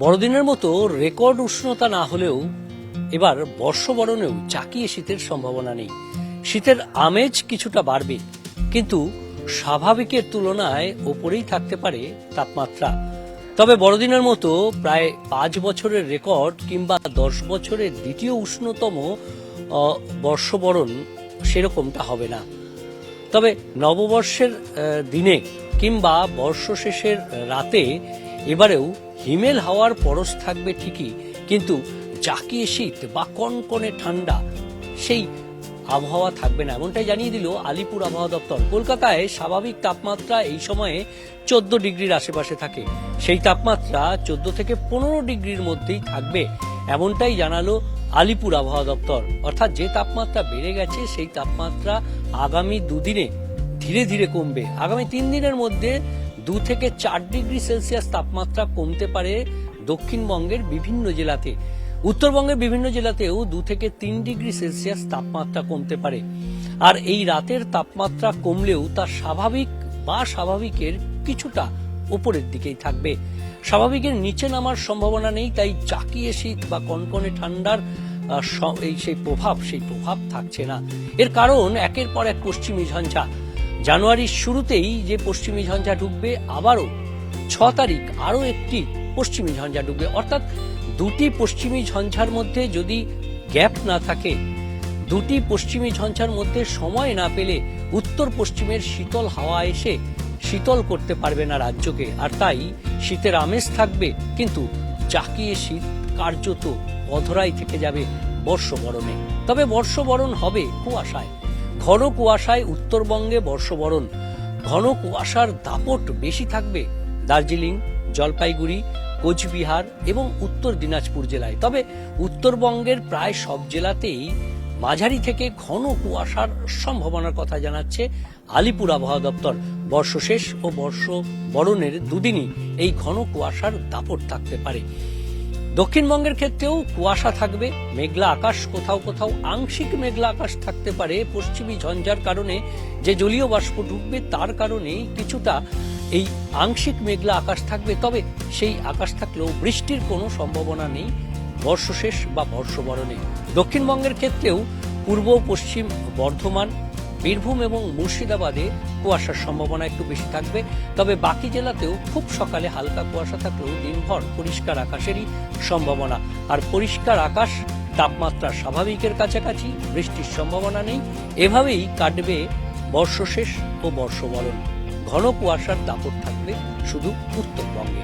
বড়দিনের মতো রেকর্ড উষ্ণতা না হলেও এবার বর্ষবরণেও জাঁকিয়ে শীতের সম্ভাবনা নেই। শীতের আমেজ কিছুটা বাড়বে, কিন্তু স্বাভাবিকের তুলনায় ওপরেই থাকতে পারে তাপমাত্রা। তবে বড়দিনের মতো প্রায় 5 বছরের রেকর্ড কিংবা 10 বছরের দ্বিতীয় উষ্ণতম বর্ষবরণ সেরকমটা হবে না। তবে নববর্ষের দিনে কিংবা বর্ষ শেষের রাতে এবারেও হিমেল হাওয়ার পরশ থাকবে ঠিকই, কিন্তু জাঁকিয়ে শীত বা কনকনে ঠান্ডা সেই আবহাওয়া থাকবে না, এমনটাই জানিয়ে দিল আলিপুর আবহাওয়া দপ্তর। কলকাতায় স্বাভাবিক তাপমাত্রা এই সময়ে 14 ডিগ্রির আশেপাশে থাকে। সেই তাপমাত্রা 14 থেকে 15 ডিগ্রির মধ্যেই থাকবে, এমনটাই জানালো আলিপুর আবহাওয়া দপ্তর। অর্থাৎ যে তাপমাত্রা বেড়ে গেছে সেই তাপমাত্রা আগামী দুদিনে ধীরে ধীরে কমবে। আগামী 3 দিনের মধ্যে 2 থেকে 4 ডিগ্রি সেলসিয়াস তাপমাত্রা কমতে পারে দক্ষিণবঙ্গের বিভিন্ন জেলাতে। উত্তরবঙ্গের বিভিন্ন জেলাতেও 2 থেকে 3 ডিগ্রি সেলসিয়াস তাপমাত্রা কমতে পারে। আর এই রাতের তাপমাত্রা কমলেও তা স্বাভাবিক বা স্বাভাবিকের কিছুটা উপরের দিকেই থাকবে। স্বাভাবিকের নিচে নামার সম্ভাবনা নেই, তাই জাঁকিয়ে শীত বা কনকনে ঠান্ডার সেই প্রভাব থাকছে না। এর কারণ একের পর এক পশ্চিমী ঝঞ্ঝা। জানুয়ারির শুরুতেই যে পশ্চিমী ঝঞ্ঝা ঢুকবে, আবারও 6 তারিখ আরও একটি পশ্চিমী ঝঞ্ঝা ঢুকবে। অর্থাৎ দুটি পশ্চিমী ঝঞ্ঝার মধ্যে যদি গ্যাপ না থাকে, দুটি পশ্চিমী ঝঞ্ঝার মধ্যে সময় না পেলে উত্তর পশ্চিমের শীতল হাওয়া এসে শীতল করতে পারবে না রাজ্যকে। আর তাই শীতের আমেজ থাকবে, কিন্তু জাঁকিয়ে শীত কার্যত অধরাই থেকে যাবে বর্ষবরণে। তবে বর্ষবরণ হবে কুয়াশায়, ঘন কুয়াশায়। উত্তরবঙ্গে বর্ষবরণ ঘন কুয়াশার দাপট বেশি থাকবে দার্জিলিং, জলপাইগুড়ি, কোচবিহার এবং উত্তর দিনাজপুর জেলায়। তবে উত্তরবঙ্গের প্রায় সব জেলাতেই মাঝারি থেকে ঘন কুয়াশার সম্ভাবনার কথা জানাচ্ছে আলিপুর আবহাওয়া দপ্তর। বর্ষশেষ ও বর্ষবরণের দুদিনই এই ঘন কুয়াশার দাপট থাকতে পারে। দক্ষিণবঙ্গের ক্ষেত্রেও কুয়াশা থাকবে, মেঘলা আকাশ, কোথাও কোথাও আংশিক মেঘলা আকাশ থাকতে পারে। পশ্চিমী ঝঞ্ঝার কারণে যে জলীয় বাষ্প ঢুকবে তার কারণেই কিছুটা এই আংশিক মেঘলা আকাশ থাকবে। তবে সেই আকাশ থাকলেও বৃষ্টির কোনো সম্ভাবনা নেই বর্ষশেষ বা বর্ষবরণে। দক্ষিণবঙ্গের ক্ষেত্রেও পূর্ব পশ্চিম বর্ধমান, বীরভূম এবং মুর্শিদাবাদে কুয়াশার সম্ভাবনা একটু বেশি থাকবে। তবে বাকি জেলাতেও খুব সকালে হালকা কুয়াশা থাকলেও দিনভর পরিষ্কার আকাশেরই সম্ভাবনা। আর পরিষ্কার আকাশ, তাপমাত্রা স্বাভাবিকের কাছাকাছি, বৃষ্টির সম্ভাবনা নেই। এভাবেই কাটবে বর্ষশেষ ও বর্ষবরণ। ঘন কুয়াশার দাপট থাকবে শুধু উত্তরবঙ্গে।